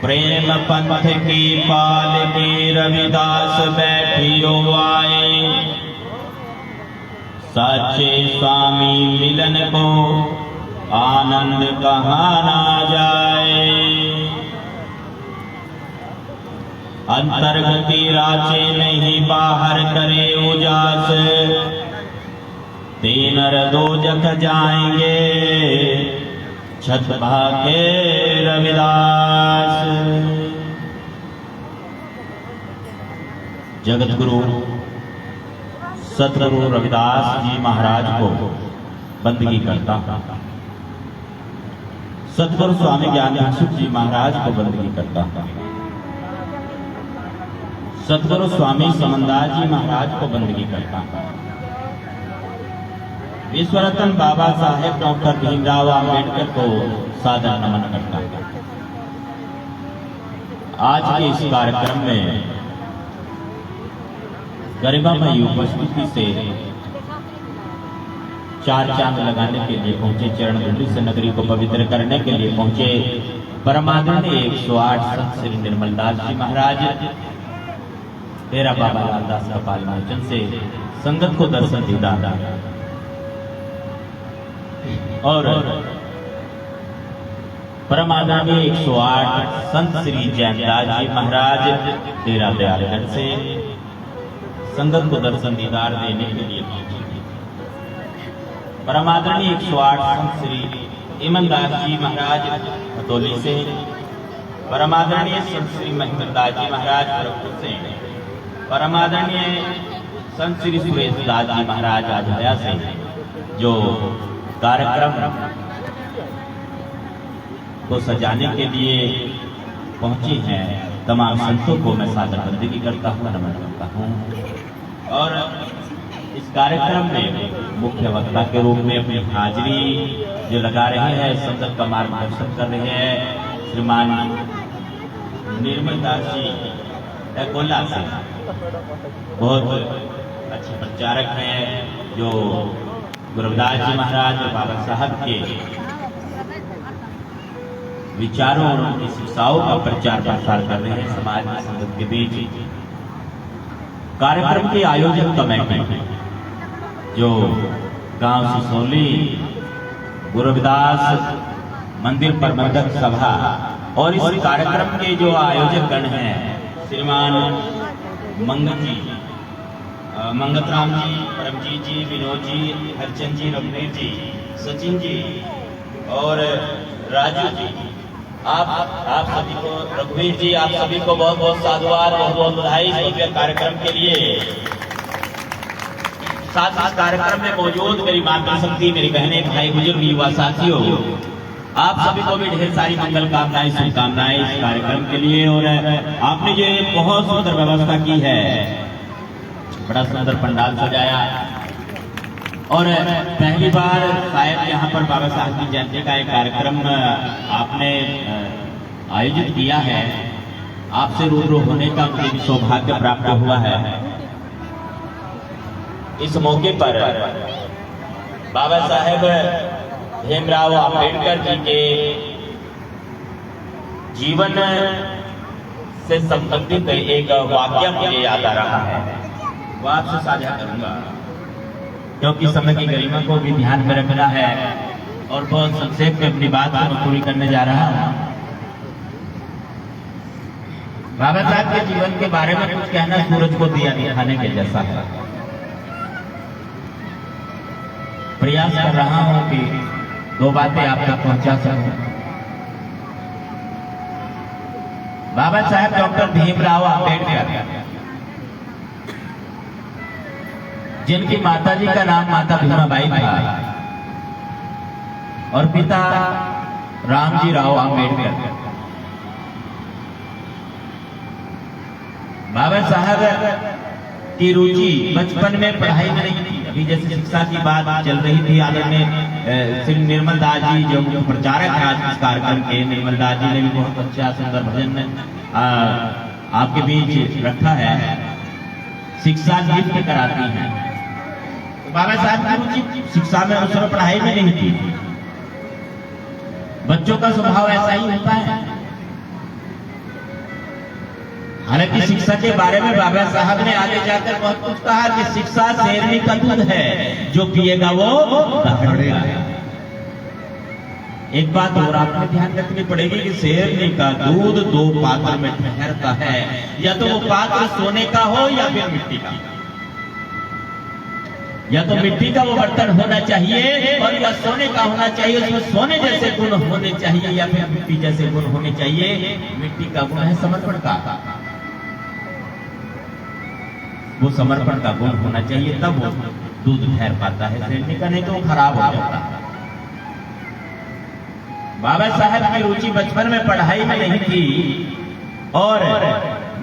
प्रेम पंथ की पाल के रविदास बैठियो आए। सच्चे स्वामी मिलन को आनंद कहाँ ना जाए। अंतर्गति राचे नहीं बाहर करे उजास। तीनर दो जख जाएंगे छत भागे रविदास। जगत गुरु सतगुरु रविदास जी महाराज को बंदगी करता। सतगुरु स्वामी ज्ञान भिक्षुक जी महाराज को बंदगी करता। सतगुरु स्वामी समनदास जी महाराज को बंदगी करता। विश्वरत्न बाबा साहेब डॉक्टर भीमराव आंबेडकर को सादर नमन करता। आज के इस कार्यक्रम में गरिमामयी उपस्थिति से चार चांद लगाने के लिए पहुंचे, चरण धूलि से नगरी को पवित्र करने के लिए पहुंचे परमादरणीय 108 संत श्री निर्मलदास जी महाराज, डेरा बाबा लालदास कपाल मोचन से संगत को दर्शन दीदा और परमादरणीय 108 संत श्री जैनदास जी महाराज डेरा दयालगढ़ से संगत को दर्शन दीदार देने के लिए पहुंचे। परमादरणीय 108 संत श्री इमनदास जी महाराज खतौली से, परमादरणीय संत श्री महेंद्रदास जी महाराज गोरखपुर से, परमादरणीय संत श्री सुरेशदास जी महाराज अयोध्या से जो कार्यक्रम को सजाने के लिए पहुंची हैं, तमाम संतों को मैं सादर बंदगी करता हूं, नमन करता हूं। और इस कार्यक्रम में मुख्य वक्ता के रूप में अपनी हाजिरी जो लगा रहे हैं, संगत का मार्गदर्शन कर रहे हैं श्रीमान निर्मलदास जी कोल्ला से, बहुत अच्छे प्रचारक हैं जो गुरुदास जी महाराज और बाबा साहब के विचारों और उनकी शिक्षाओं का प्रचार प्रसार कर रहे हैं समाज में, संगत के बीच। कार्यक्रम के आयोजक कमेटी जो गांव सिसौली गुरु रविदास मंदिर प्रबंधक सभा और इस कार्यक्रम के जो आयोजक गण हैं श्रीमान मंगतराम जी, परमजीत जी, विनोद जी, हरचंद जी, रघुवीर जी, सचिन जी और राजू जी, आप सभी को, रघुवीर जी आप सभी को बहुत बहुत साधुवाद, बहुत बहुत बधाई भव्य कार्यक्रम के लिए। साथ इस कार्यक्रम में मौजूद मेरी मातृशक्ति, मेरी बहनें, भाई, बुजुर्ग, युवा साथियों, आप सभी को भी ढेर सारी मंगल कामनाएं, शुभकामनाएं इस कार्यक्रम के लिए। और आपने जो बहुत सुंदर व्यवस्था की है, बड़ा सुंदर पंडाल सजाया और पहली बार शायद यहाँ पर बाबा साहब की जयंती का एक कार्यक्रम आपने आयोजित किया है। आपसे रूबरू होने का मुझे भी सौभाग्य प्राप्त हुआ है। इस मौके पर बाबा साहेब भीमराव आंबेडकर जी के जीवन से संबंधित एक वाक्य मुझे याद आ रहा है, वो आपसे साझा करूंगा क्योंकि समय की गरिमा को भी ध्यान में रखना है और बहुत संक्षेप में अपनी बात को पूरी करने जा रहा हूं। बाबा साहब के जीवन के बारे में कुछ कहना सूरज को दिया दिखाने के जैसा है। प्रयास कर रहा हूं कि दो बातें आप तक पहुंचा सकूं। बाबा साहेब डॉक्टर भीमराव आंबेडकर, जिनकी माताजी का नाम माता भीमाबाई था और पिता रामजी राव आंबेडकर। बाबा साहब की रुचि बचपन में पढ़ाई में नहीं थी। अभी जैसे शिक्षा की बात चल रही थी, आदरणीय श्री निर्मलदास जी जो प्रचारक है आज इस कार्यक्रम के, निर्मलदास जी ने भी बहुत अच्छा सुंदर भजन आपके बीच रखा है। शिक्षा गिफ्ट कराती है। बाबा साहब की रुचि शिक्षा में, उस समय पढ़ाई में नहीं थी। बच्चों का स्वभाव ऐसा ही होता है। हालांकि शिक्षा के बारे में बाबा साहब ने आगे जाकर बहुत कुछ कहा कि शिक्षा शेरनी का दूध है, जो पिएगा वो दहाड़ेगा। एक बात और आपने ध्यान रखनी पड़ेगी कि शेरनी का दूध दो पात्र में ठहरता है, या तो वो पात्र सोने का हो या फिर मिट्टी का। या तो मिट्टी का वो बर्तन होना चाहिए और या सोने का होना चाहिए, उसमें सोने जैसे गुण होने चाहिए या फिर मिट्टी जैसे गुण होने चाहिए। मिट्टी का गुण है समर्पण का, वो समर्पण का गुण होना चाहिए, तब वो दूध ठहर पाता है। शेरनी का नहीं तो वो खराब हो जाता है। बाबा साहब की रुचि बचपन में पढ़ाई में नहीं थी और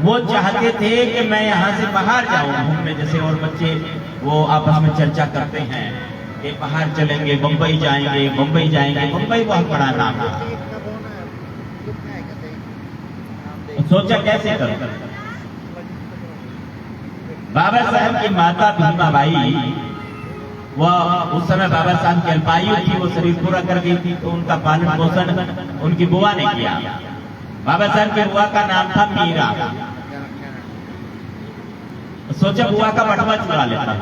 वो चाहते थे कि मैं यहाँ से बाहर जाऊं घूमने, जैसे और बच्चे वो आपस में चर्चा करते हैं कि बाहर चलेंगे, बंबई जाएंगे, बंबई जाएंगे। बंबई बहुत बड़ा नाम है, सोचा कैसे करूं। बाबा साहब की माता भीमाबाई, वह उस समय बाबा साहब की अल्पायु थी, वो शरीर पूरा कर गई थी, तो उनका पालन पोषण उनकी बुआ ने किया। बाबा साहब की बुआ का नाम था मीरा। सोचा बुआ का बटवा चुरा लेता।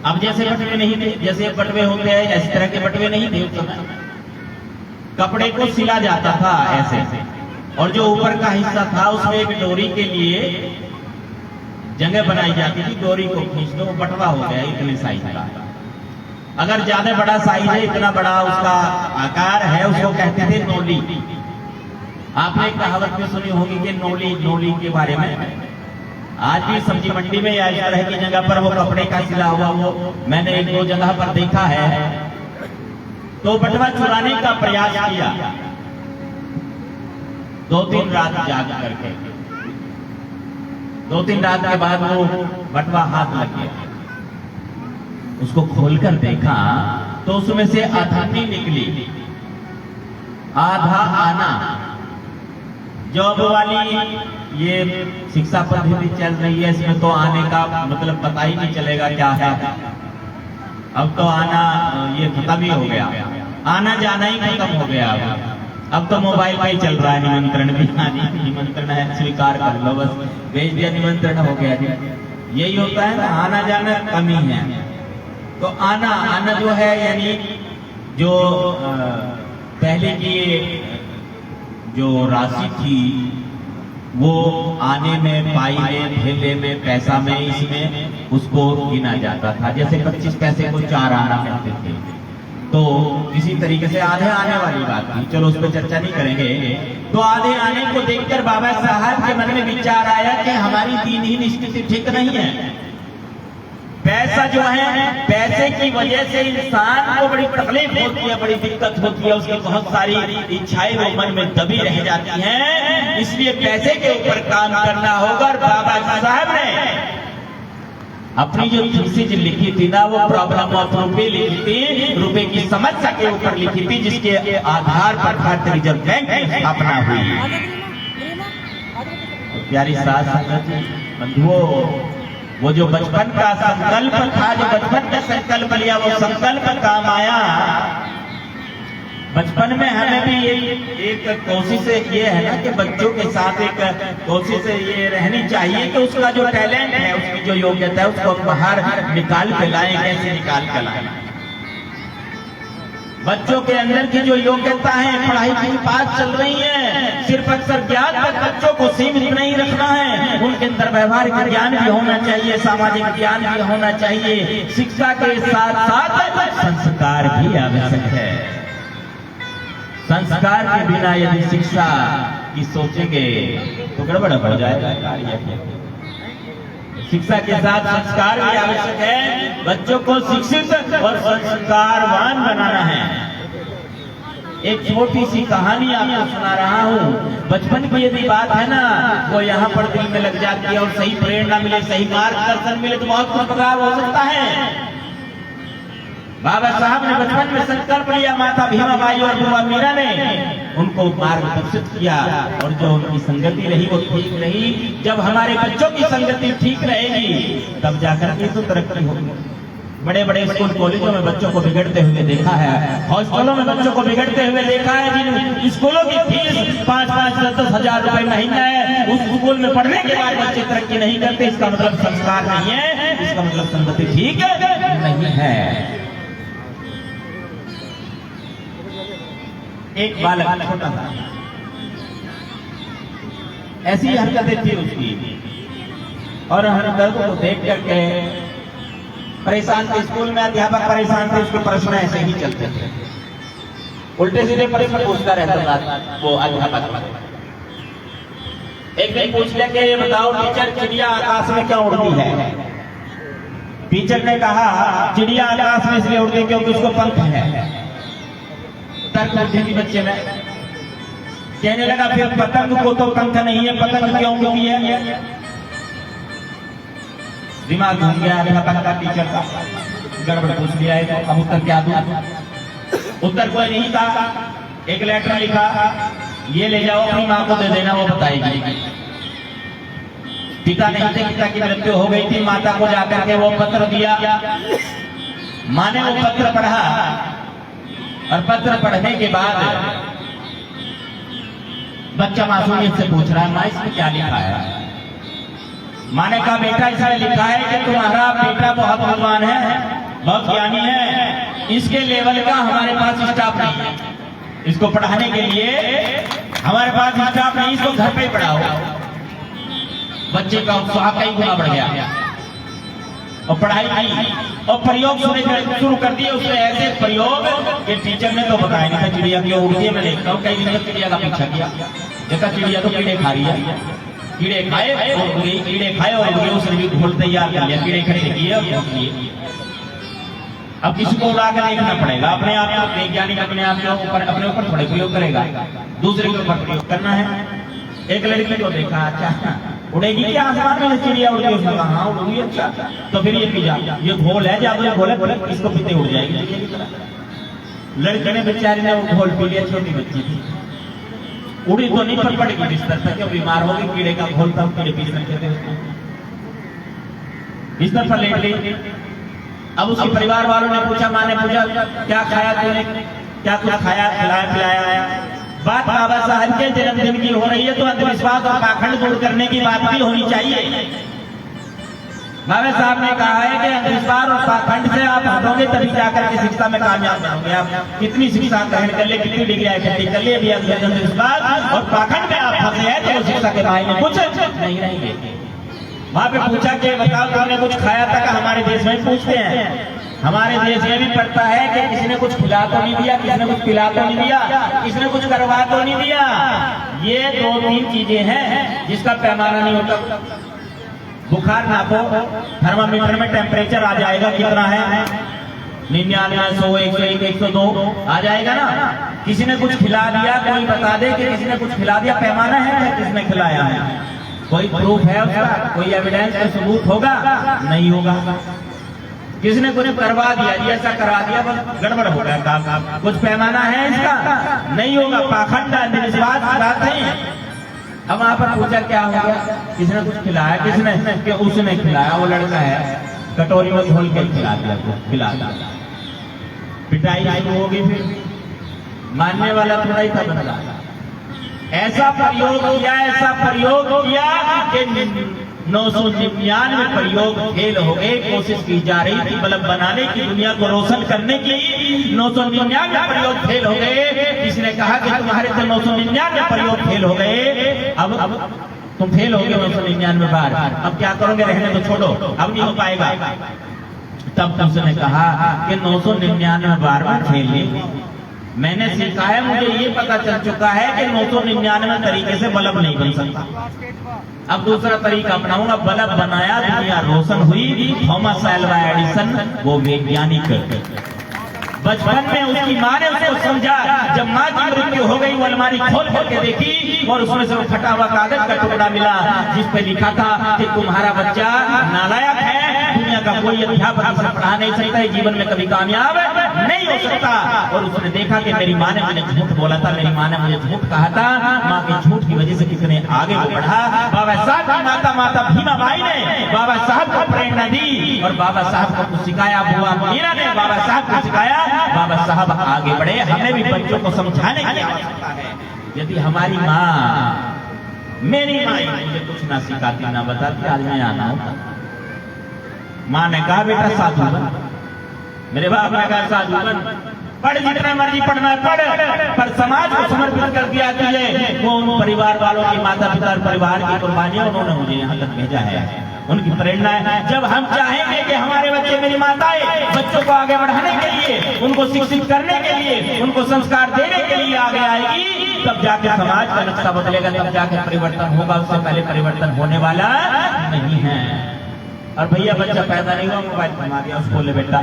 अब जैसे बटवे नहीं थे, जैसे बटवे होते हैं इस तरह के बटवे नहीं थे उस समय। कपड़े को सिला जाता था ऐसे, और जो ऊपर का हिस्सा था उसमें एक डोरी के लिए जगह बनाई जाती थी, डोरी को खींच दो, वो बटवा हो गया इतने साइज का। अगर ज्यादा बड़ा साइज है, इतना बड़ा उसका आकार है, उसको कहते थे नोली। आपने एक कहावत में सुनी होगी कि नोली, नोली के बारे में। आज भी सब्जी मंडी में या इस तरह की जगह पर वो कपड़े का सिला हुआ वो मैंने एक दो जगह पर देखा है। तो बटवा चुराने का प्रयास किया, 2-3 रात जाग करके। 2-3 रात के बाद वो बटवा हाथ लग गया। उसको खोलकर देखा तो उसमें से अधन्नी निकली, आधा आना। जॉब वाली ये शिक्षा पद्धति चल रही है, इसमें तो आने का मतलब पता ही नहीं चलेगा क्या है। अब तो आना ये खत्म ही हो गया, आना जाना ही खत्म हो गया। अब तो मोबाइल पे ही चल रहा है, निमंत्रण भी निमंत्रण है, स्वीकार कर लो, बस भेज दिया निमंत्रण, हो गया जी। यही होता है ना, आना जाना कमी है। तो आना जो है यानी जो पहले की जो राशि थी वो आने में, पाई में, थैले में, पैसा में, इसमें उसको गिना जाता था। जैसे 25 पैसे को 4 आना कहते थे, तो इसी तरीके से आधे आने वाली बात थी। चलो उस पर चर्चा नहीं करेंगे। तो आधे आने को देखकर बाबा साहब के मन में विचार आया कि हमारी दीनहीन स्थिति ठीक नहीं है। पैसा जो है, पैसे की वजह से इंसान को बड़ी तकलीफ होती है, बड़ी दिक्कत होती है, उसकी बहुत सारी इच्छाएं वो मन में दबी रह जाती हैं। इसलिए पैसे के ऊपर काम करना होगा। और बाबा साहब ने अपनी जो थीसिस लिखी थी ना, वो प्रॉब्लम ऑफ रुपए लिखी थी, रुपए की समस्या के ऊपर लिखी थी, जिसके आधार पर भारतीय रिजर्व बैंक की स्थापना हुई। प्यारी सास बंधुओं, वो जो बचपन का संकल्प था, जो बचपन का संकल्प लिया, वो संकल्प काम आया। बचपन में हमें भी एक कोशिश ये है ना कि बच्चों के साथ एक कोशिश ये रहनी चाहिए कि उसका जो टैलेंट है, उसकी जो योग्यता है, उसको बाहर निकाल के लाएं। कैसे निकाल के लाएं? बच्चों के अंदर की जो योग्यता है, पढ़ाई की बात चल रही है, सिर्फ अक्सर ज्ञान तक बच्चों को सीमित नहीं रखना है। उनके अंदर व्यवहारिक ज्ञान भी होना चाहिए, सामाजिक ज्ञान भी होना चाहिए। शिक्षा के साथ साथ संस्कार भी आवश्यक है। संस्कार के बिना यदि शिक्षा की सोचेंगे तो गड़बड़ हो जाएगा कार्य। शिक्षा के साथ संस्कार भी आवश्यक है। बच्चों को शिक्षित और संस्कारवान बनाना है। एक छोटी सी कहानी आपको सुना रहा हूँ। बचपन की यदि बात है ना, वो यहाँ पर दिल में लग जाती है, और सही प्रेरणा मिले, सही मार्गदर्शन मिले तो बहुत कुछ बदलाव हो सकता है। बाबा साहब ने बचपन में संकल्प लिया, माता भीमाबाई और बुआ मीरा ने उनको मार्गदर्शित किया, और जो उनकी संगति रही वो ठीक रही। जब हमारे बच्चों की संगति ठीक रहेगी तब जाकर के तो तरक्की होगी। बड़े बड़े स्कूल कॉलेजों में बच्चों को बिगड़ते हुए देखा है, हॉस्टलों में बच्चों को बिगड़ते हुए देखा है। जिन स्कूलों की फीस 5-5, 10-10 हजार रुपए महीना है, उस स्कूल में पढ़ने के बाद बच्चे तरक्की नहीं करते, इसका मतलब संस्कार नहीं है, इसका मतलब संगति ठीक नहीं है। एक बालक छोटा था, ऐसी हरकतें थी उसकी, और हरकत को देख करके परेशान थे। स्कूल में अध्यापक परेशान थे, उसके प्रश्न ऐसे ही चलते थे, उल्टे सीधे प्रश्न पूछता रहता था वो अध्यापक। एक दिन पूछ लिया कि ये बताओ टीचर, चिड़िया आकाश में क्यों उड़ती है? टीचर ने कहा चिड़िया आकाश में इसलिए उड़ती क्योंकि उसको पंख है। तर्क बुद्धि बच्चे में कहने लगा फिर पतंग को तो पंख नहीं है, पतंग क्यों उड़ती है? दिमाग घूम गया अध्यापक का, टीचर का, गड़बड़ पूछ लिया है, अब उत्तर क्या दूं? उत्तर कोई नहीं था। एक लेटर लिखा, ये ले जाओ अपनी माँ को दे देना, वो बताएगी। पिता नहीं थे, पिता की मृत्यु हो गई थी, माता को जाकर के वो पत्र दिया। माँ ने वो पत्र पढ़ा, और पत्र पढ़ने के बाद बच्चा मासूमियत से पूछ रहा है, माँ इसमें क्या लिखा है? माँ ने कहा बेटा इसमें लिखा है कि तुम्हारा बेटा बहुत विद्वान है, बहुत ज्ञानी है, इसके लेवल का हमारे पास स्टाफ नहीं है, इसको पढ़ाने के लिए हमारे पास स्टाफ नहीं, इसको घर पे पढ़ाओ। बच्चे का उत्साह कई गुना बढ़ गया, और पढ़ाई की और प्रयोग शुरू कर दिए उसने, ऐसे प्रयोग कि टीचर ने तो बताया नहीं था चिड़िया क्यों उड़ती है। मैं देखता हूँ कई दिन तक चिड़िया का पीछा किया, देखा चिड़िया तो कीड़े खा रही है, कीड़े खाए और उड़ गई, कीड़े खाए और उड़ गई, उसने भी घोल तैयार कर लिया, कीड़े इकट्ठे किए और उड़ लिए। अब किसी को उड़ा कर देखना पड़ेगा, अपने आप को वैज्ञानिक अपने आप के ऊपर, अपने ऊपर थोड़े प्रयोग करेगा, दूसरे के ऊपर प्रयोग करना है। एक लड़की को देखा, अच्छा उड़ेगी क्या आसमान में चिड़िया उड़ गई? उसने कहा हाँ उड़ेगी। अच्छा तो फिर ये पी जा, ये घोल है, जादू ये घोल है, इसको पीते उड़ जाएगी। लड़के ने बेचारी ने वो घोल पी लिया, छोटी बच्ची थी, उड़ी तो नहीं पर पड़ेगी बिस्तर पर, क्यों बीमार होगी, कीड़े का घोल था, कीड़े पी सकते थे, बिस्तर पर लेट गई। अब उसके परिवार वालों ने पूछा, माँ ने पूछा क्या खाया तूने, क्या कुछ खाया, खिलाया पिलाया? बात बाबा साहब के जन्मदिन की हो रही है, तो अंधविश्वास और पाखंड दूर करने की बात भी होनी चाहिए। बाबा साहब ने कहा है कि अंधविश्वास और पाखंड से आप हटोगे तभी जाकर के शिक्षा में कामयाब होंगे। आप कितनी शिक्षा ग्रहण कर ले, कितनी डिग्रियां इकट्ठी कर ले, अभी अंधविश्वास और पाखंड में आप फंसे हैं तो शिक्षा के मायने कुछ नहीं रहेंगे। वहां पे पूछा कि बताओ तुमने कुछ खाया था? का हमारे देश में पूछते हैं, हमारे देश में भी पड़ता है कि किसी ने कुछ खिला तो नहीं दिया, किसी ने कुछ पिला तो नहीं दिया, किसी ने कुछ करवा तो नहीं दिया। ये 2-3 चीजें हैं जिसका पैमाना नहीं होता। बुखार नापो, थर्मामीटर में टेम्परेचर आ जाएगा कितना है, 99, 100, 101, 102 आ जाएगा ना। किसी ने कुछ खिला दिया, कोई बता दे कि किसी ने कुछ खिला दिया, पैमाना है किसने खिलाया है, कोई प्रूफ है उसका, कोई एविडेंस का सबूत होगा? नहीं होगा। किसी ने कुछ करवा दिया, ऐसा करवा दिया, बस गड़बड़ हो गया काम, कुछ पैमाना है इसका? नहीं होगा। पाखंड अंधविश्वास की बात नहीं। अब वहां पर पूछा क्या हो गया, किसी ने कुछ खिलाया, किसने कि उसने खिलाया, वो लड़का है, कटोरी में घोल के खिला दिया, खिला दिया, पिटाई शुरू होगी, फिर मानने वाला थोड़ा ही था बंदा। ऐसा प्रयोग किया कि 999 प्रयोग फेल हो गए। कोशिश की जा रही थी बल्ब बनाने की, दुनिया को रोशन करने की, 999 प्रयोग फेल हो गए। किसी ने कहा कि तुम्हारे तो 999 प्रयोग फेल हो गए, अब तुम फेल हो गए 999 बार, अब क्या करोगे? रहने तो छोड़ो, अब नहीं हो पाएगा। तब उसने कहा कि 999 बार में फेल नहीं, मैंने सीखा है, मुझे ये पता चल चुका है कि 999 तरीके से बल्ब नहीं बन सकता। अब दूसरा तरीका अपनाऊंगा। बल्ब बनाया, दुनिया रोशन हुई, थॉमस अल्वा एडिसन, वो वैज्ञानिक। बचपन में उसकी माँ ने उसको समझा, जब माँ की मृत्यु हो गई, वो अलमारी खोल करके देखी और उसमें से फटा हुआ कागज का टुकड़ा मिला जिस पे लिखा था कि तुम्हारा बच्चा नालायक है, दुनिया का कोई अध्यापक इसे पढ़ा नहीं सकता है, जीवन में कभी कामयाब नहीं हो सकता। और उसने देखा कि मेरी माँ ने मुझे झूठ बोला था, मेरी माँ ने मुझे झूठ कहा था, माँ के झूठ की वजह से कितने आगे वो बढ़ा। बाबा साहब की माता भीमाबाई ने बाबा साहब को प्रेरणा दी और बाबा साहब को कुछ सिखाया, बुआ मीरा ने बाबा साहब को सिखाया, बाबा साहब आगे बढ़े। हमें भी बच्चों को समझाने की आवश्यकता है। यदि हमारी माँ, मेरी माँ मुझे कुछ ना सिखाती ना बताती, आज मैं आना होता। माँ ने कहा बेटा साधु बन, मेरे बाप ने कहा साधु बन, पढ़ जितना मर्जी पढ़ना है पढ़, पर समाज को समर्पित कर दिया तुझे। वो उन परिवार वालों की, माता पिता परिवार की कुर्बानियां उन्होंने मुझे यहाँ तक भेजा है, उनकी प्रेरणा है। जब हम चाहेंगे कि हमारे बच्चे, मेरी माताएं बच्चों को आगे बढ़ाने के लिए, उनको शिक्षित करने के लिए, उनको संस्कार देने के लिए आगे आएगी, तब जाके समाज का नक्शा बदलेगा, तब जाके परिवर्तन होगा। उससे पहले परिवर्तन होने वाला नहीं है। और भैया बच्चा पैदा नहीं हुआ, मोबाइल थमा दिया उसको, ले बेटा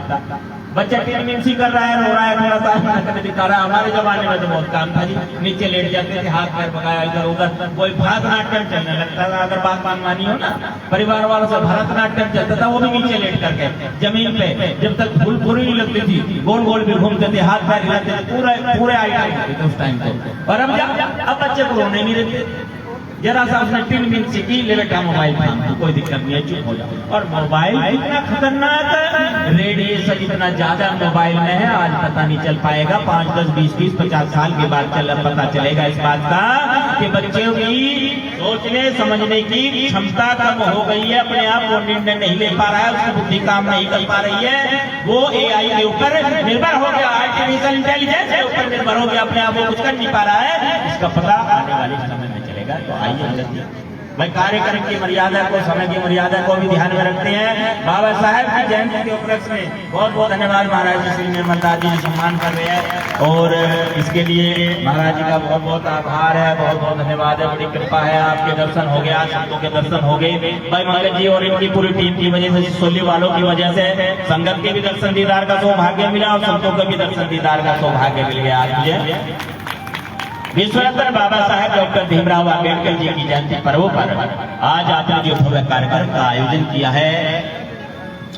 बच्चा टिनमिनसी कर रहा है, रो रहा है, थोड़ा सा दिखा रहा है। हमारे जमाने में तो बहुत काम था जी, नीचे लेट जाते थे, हाथ पैर पकाया इधर उधर, कोई भरतनाट्यम चलने लगता था। अगर बात मानी हो ना, परिवार वालों से भरतनाट्यम चलता था, वो भी नीचे लेट करके जमीन पे, जब तक फूल पूरी नहीं लगती थी, गोल गोल भी घूमते थे, हाथ पैर हिलाते थे, पूरे आइटम होते थे उस टाइम पे। और अब बच्चे को रोने नहीं देते, जरा सा उसने 3 मिनट से की, ले बेटा मोबाइल थाम, तो कोई दिक्कत नहीं है, चुप हो जाओ। और मोबाइल इतना खतरनाक है, रेडिएशन इतना ज्यादा मोबाइल में है, आज पता नहीं चल पाएगा, 5, 10, 20, 50 साल के बाद पता चलेगा इस बात का कि बच्चों की सोचने समझने की क्षमता कम हो गई है, अपने आप वो निर्णय नहीं ले पा रहा है, उसकी बुद्धि काम नहीं कर पा रही है, वो AI के ऊपर निर्भर हो गया, आर्टिफिशियल इंटेलिजेंस के ऊपर निर्भर हो गया, अपने आप वो कुछ कर नहीं पा रहा है। इसका पता आने वाले समय में चलेगा। तो आइए भाई, कार्यक्रम की मर्यादा को, समय की मर्यादा को भी ध्यान में रखते हैं। बाबा साहब की जयंती के उपलक्ष्य में बहुत बहुत धन्यवाद। महाराज जी श्री निर्मलदास जी सम्मान कर रहे हैं, और इसके लिए महाराज जी का बहुत बहुत आभार है, बहुत बहुत धन्यवाद है, बड़ी कृपा है। आपके दर्शन हो गया, संतों के दर्शन हो गए भाई मंगल जी और इनकी पूरी टीम की वजह से, सोली वालों की वजह से संगत के भी दर्शन दीदार का सौभाग्य मिला, और संतों के भी दर्शन दीदार का सौभाग्य मिल गया। आज मुझे विश्वरत्न बाबा साहेब डॉक्टर भीमराव अम्बेडकर जी की जयंती पर्व पर आज आपने जो भव्य कार्यक्रम का आयोजन किया है,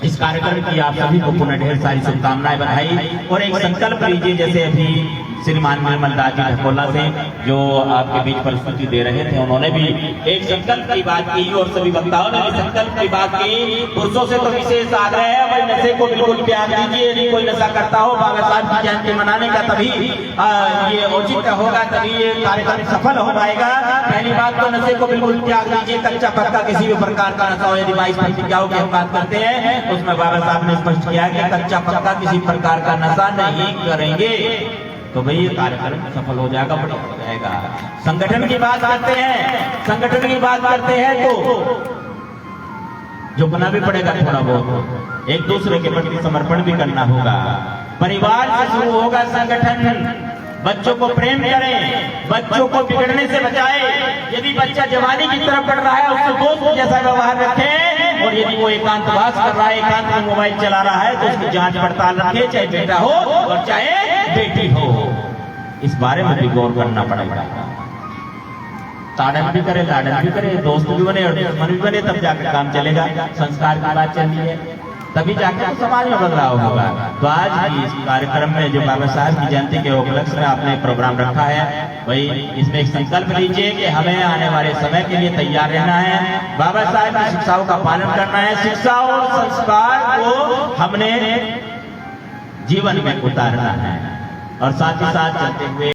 इस कार्यक्रम की आप सभी को पुनः ढेर सारी शुभकामनाएं, बधाई। और एक संकल्प लीजिए, जैसे अभी श्रीमान निर्मलदास जी ढकोला से जो आपके बीच प्रस्तुति दे रहे थे, उन्होंने भी एक संकल्प की बात की, और सभी वक्ताओं ने भी संकल्प की बात की। पुरुषों से तो विशेष आग्रह है, भाई नशे को बिल्कुल त्याग दीजिए। यदि कोई नशा करता हो, बाबा साहब की जयंती मनाने का तभी ये औचित्य होगा, तभी ये कार्यक्रम सफल हो पाएगा। पहली बात तो नशे को बिल्कुल त्याग दीजिए, कच्चा पक्का किसी भी प्रकार का नशा हो, यदि 22 प्रतिज्ञाओं की हम बात करते हैं, उसमें बाबा साहब ने स्पष्ट किया कि कच्चा पक्का किसी प्रकार का नशा नहीं करेंगे, तो भाई ये कार्यक्रम सफल हो जाएगा, बड़ा हो जाएगा। संगठन की बात करते हैं, संगठन की बात करते हैं तो झुकना भी पड़ेगा थोड़ा बहुत, एक दूसरे के प्रति समर्पण भी करना होगा। परिवार से शुरू होगा संगठन। बच्चों को प्रेम करें, बच्चों को बिगड़ने से बचाएं। यदि बच्चा जवानी की तरफ बढ़ रहा है, उससे दोस्त जैसा व्यवहार रखें, और यदि वो एकांतवास कर रहा है, एकांत में मोबाइल चला रहा है, तो उसकी जांच पड़ताल रखें, चाहे बेटा हो और चाहे बेटी हो। इस बारे में भी गौर करना पड़ेगा। ताड़न भी करे, लाड़न भी करे, दोस्त भी बने और दुश्मन भी बने, तब जाकर काम चलेगा। संस्कार की बात चल रही है, तभी जाकर समाज में बदलाव होगा। तो आज की इस कार्यक्रम में जो बाबा साहब की जयंती के उपलक्ष्य में आपने प्रोग्राम रखा है, भाई इसमें एक संकल्प लीजिए कि हमें आने वाले समय के लिए तैयार रहना है, बाबा साहब की शिक्षाओं का पालन करना है। शिक्षा और संस्कार को हमने जीवन में उतारना है, और साथ ही साथ चलते हुए